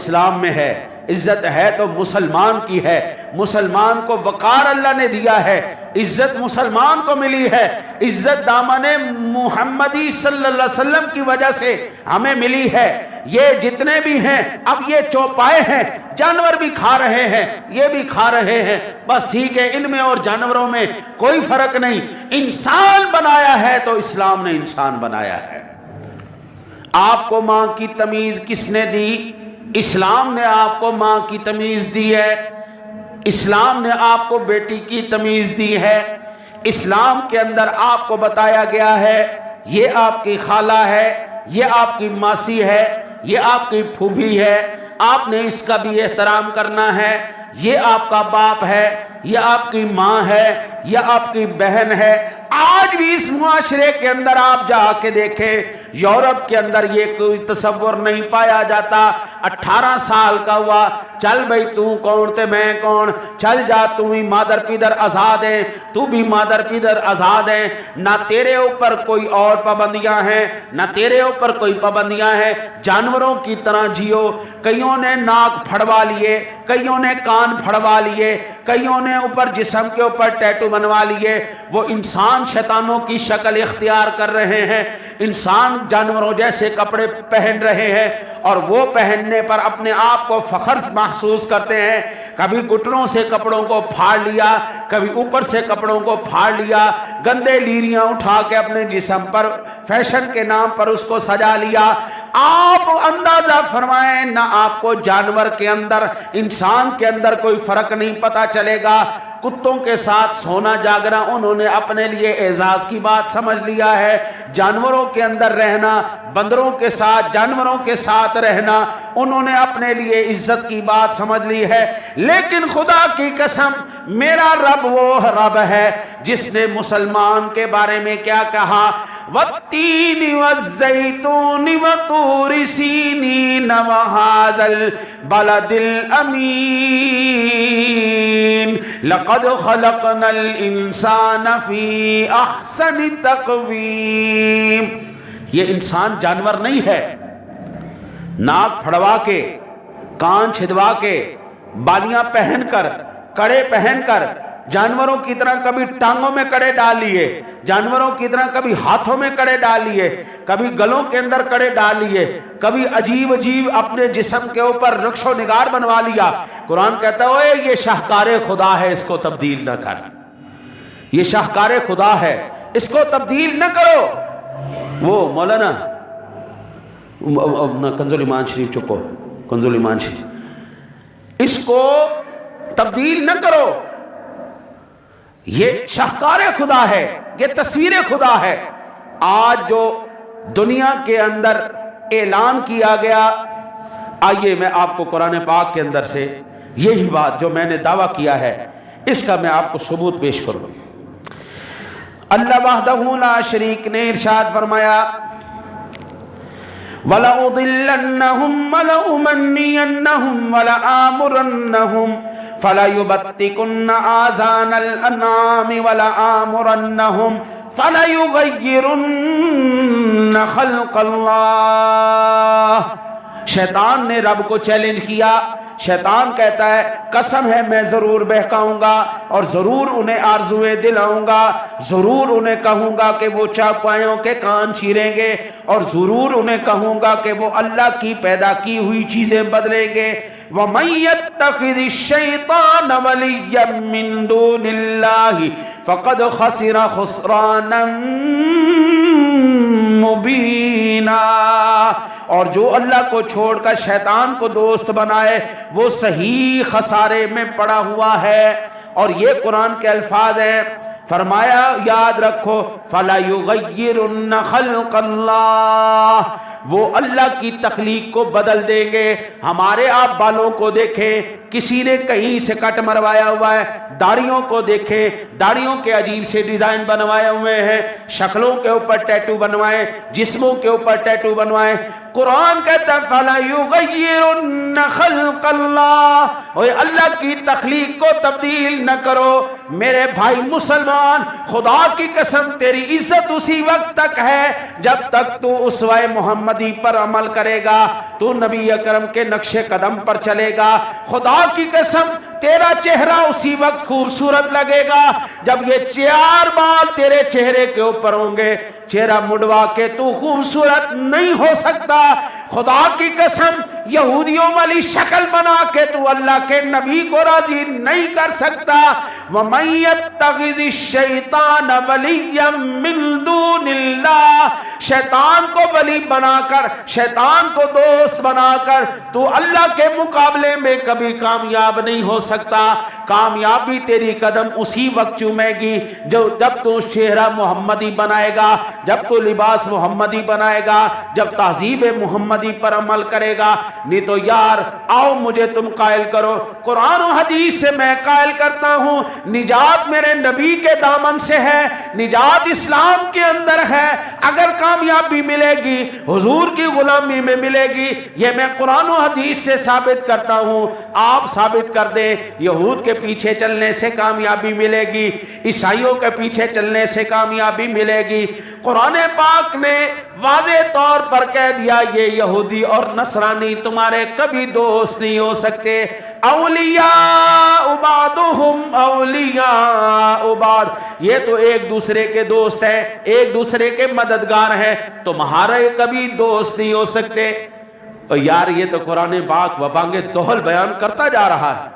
اسلام میں ہے، عزت ہے تو مسلمان کی ہے، مسلمان کو وقار اللہ نے دیا ہے، عزت مسلمان کو ملی ہے، عزت دامن محمدی صلی اللہ علیہ وسلم کی وجہ سے ہمیں ملی ہے۔ یہ جتنے بھی ہیں اب یہ چوپائے ہیں، جانور بھی کھا رہے ہیں، یہ بھی کھا رہے ہیں، بس ٹھیک ہے، ان میں اور جانوروں میں کوئی فرق نہیں۔ انسان بنایا ہے تو اسلام نے انسان بنایا ہے۔ آپ کو ماں کی تمیز کس نے دی؟ اسلام نے آپ کو ماں کی تمیز دی ہے، اسلام نے آپ کو بیٹی کی تمیز دی ہے، اسلام کے اندر آپ کو بتایا گیا ہے یہ آپ کی خالہ ہے، یہ آپ کی ماسی ہے، یہ آپ کی پھوپھی ہے، آپ نے اس کا بھی احترام کرنا ہے، یہ آپ کا باپ ہے، یہ آپ کی ماں ہے، یہ آپ کی بہن ہے۔ آج بھی اس معاشرے کے اندر آپ جا کے دیکھیں، یورپ کے اندر یہ کوئی تصور نہیں پایا جاتا۔ 18 سال کا ہوا، چل بھئی تو کون تے میں کون، چل جا تو بھی مادر پیدر آزاد ہیں، تو بھی مادر پیدر آزاد ہیں، نہ تیرے اوپر کوئی اور پابندیاں ہیں، نہ تیرے اوپر کوئی پابندیاں ہیں، جانوروں کی طرح جیو۔ کئیوں نے ناک پھڑوا لیے، کئیوں نے کان پھڑوا لیے، کئیوں نے اوپر جسم کے اوپر ٹیٹو بنوا لیے، وہ انسان شیطانوں کی شکل اختیار کر رہے ہیں، انسان جانوروں جیسے کپڑے پہن رہے ہیں، اور وہ پہننے پر اپنے آپ کو فخر محسوس کرتے ہیں۔ کبھی گھٹنوں سے کپڑوں کو پھاڑ لیا، کبھی اوپر سے کپڑوں کو پھاڑ لیا، گندے لیریاں اٹھا کے اپنے جسم پر فیشن کے نام پر اس کو سجا لیا۔ آپ اندازہ فرمائیں، نہ آپ کو جانور کے اندر انسان کے اندر کوئی فرق نہیں پتہ چلے گا۔ کتوں کے ساتھ سونا جاگنا انہوں نے اپنے لیے اعزاز کی بات سمجھ لیا ہے، جانوروں کے اندر رہنا، بندروں کے ساتھ، جانوروں کے ساتھ رہنا انہوں نے اپنے لیے عزت کی بات سمجھ لی ہے۔ لیکن خدا کی قسم، میرا رب وہ رب ہے جس نے مسلمان کے بارے میں کیا کہا؟ وَالتِّينِ وَالزَّيْتُونِ وَطُورِ سِينِينَ وَهَٰذَا الْبَلَدِ الْأَمِينِ لَقَدْ خَلَقْنَا الْإِنسَانَ فِي أَحْسَنِ تَقْوِيمٍ۔ یہ انسان جانور نہیں ہے، ناک پھڑوا کے، کان چھدوا کے، بالیاں پہن کر، کڑے پہن کر، جانوروں کی طرح کبھی ٹانگوں میں کڑے ڈال لیے، جانوروں کی طرح کبھی ہاتھوں میں کڑے ڈال لیے، کبھی گلوں کے اندر کڑے ڈال لیے، کبھی عجیب عجیب اپنے جسم کے اوپر نقش و نگار بنوا لیا۔ قرآن کہتا ہے یہ شاہکار خدا ہے، اس کو تبدیل نہ کر، یہ شاہکار خدا ہے، اس کو تبدیل نہ کرو۔ وہ مولانا کنز الایمان شریف چپو، کنز الایمان شریف، اس کو تبدیل نہ کرو، یہ شاہکار خدا ہے، یہ تصویر خدا ہے۔ آج جو دنیا کے اندر اعلان کیا گیا، آئیے میں آپ کو قرآن پاک کے اندر سے یہی بات جو میں نے دعویٰ کیا ہے اس کا میں آپ کو ثبوت پیش کروں۔ اللہ وحدہ لا شریک نے ارشاد فرمایا وَلَأُضِلَّنَّهُمْ وَلَأُمَنِّيَنَّهُمْ وَلَآمُرَنَّهُمْ فَلَيُبَتِّكُنَّ آذَانَ الْأَنْعَامِ وَلَآمُرَنَّهُمْ فَلَيُغَيِّرُنَّ خَلْقَ اللَّهِ۔ شیطان نے رب کو چیلنج کیا، شیطان کہتا ہے قسم ہے میں ضرور بہکاؤں گا اور ضرور انہیں آرزویں دلاؤں گا، ضرور انہیں کہوں گا کہ وہ چارپائیوں کے کان چیریں گے، اور ضرور انہیں کہوں گا کہ وہ اللہ کی پیدا کی ہوئی چیزیں بدلیں گے۔ وَمَن يَتَّخِذِ الشَّيْطَانَ وَلِيًّا مِّن دُونِ اللَّهِ فَقَدْ خَسِرَ خُسْرَانًا مُبِينًا۔ اور جو اللہ کو چھوڑ کر شیطان کو دوست بنائے وہ صحیح خسارے میں پڑا ہوا ہے۔ اور یہ قرآن کے الفاظ ہیں، فرمایا یاد رکھو فَلَيُغَيِّرُنَّ خَلْقَ اللَّهِ، وہ اللہ کی تخلیق کو بدل دیں گے۔ ہمارے آپ بالوں کو دیکھیں، کسی نے کہیں سے کٹ مروایا ہوا ہے، داڑھیوں کو دیکھیں، داڑھیوں کے عجیب سے ڈیزائن بنوائے ہوئے ہیں، شکلوں کے اوپر ٹیٹو بنوائیں، جسموں کے اوپر ٹیٹو بنوائیں، قرآن کہتا ہے فَلَيُغَيِّرُنَّ خَلْقَ اللَّهِ، اوہ اللہ کی تخلیق کو تبدیل نہ کرو۔ میرے بھائی مسلمان، خدا کی قسم تیری عزت اسی وقت تک ہے جب تک تو اسوہ محمدی پر عمل کرے گا، تو نبی اکرم کے نقش قدم پر چلے گا۔ خدا کی قسم تیرا چہرہ اسی وقت خوبصورت لگے گا جب یہ 4 بال تیرے چہرے کے اوپر ہوں گے۔ چہرہ مڑوا کے تو خوبصورت نہیں ہو سکتا۔ خدا کی قسم یہودیوں والی شکل بنا کے تو اللہ کے نبی کو راضی نہیں کر سکتا۔ وَمَن يَتَّخِذِ الشَّيْطَانَ وَلِيًّا مِّن دُونِ اللَّهِ، شیطان کو ولی بنا کر، شیطان کو دوست بنا کر تو اللہ کے مقابلے میں کبھی کامیاب نہیں ہو سکتا۔ کامیابی تیری قدم اسی وقت چومے گی جب تو چہرہ محمدی بنائے گا، جب تو لباس محمدی بنائے گا، جب تہذیب محمدی پر عمل کرے گا۔ نہیں تو یار آؤ مجھے تم قائل کرو، قرآن و حدیث سے میں قائل کرتا ہوں نجات میرے نبی کے دامن سے ہے، نجات اسلام کے اندر ہے۔ اگر کامیابی ملے گی حضور کی غلامی میں ملے گی، یہ میں قرآن و حدیث سے ثابت کرتا ہوں۔ آپ ثابت کر دیں یہود کے پیچھے چلنے سے کامیابی ملے گی، عیسائیوں کے پیچھے چلنے سے کامیابی ملے گی۔ قرآن پاک نے واضح طور پر کہہ دیا یہ یہودی اور نصرانی تمہارے کبھی دوست نہیں ہو سکتے۔ اولیاء بعضهم اولیاء بعض، یہ تو ایک دوسرے کے دوست ہیں، ایک دوسرے کے مددگار ہیں، تمہارے کبھی دوست نہیں ہو سکتے۔ اور یار یہ تو قرآن پاک وبانگ دہل بیان کرتا جا رہا ہے۔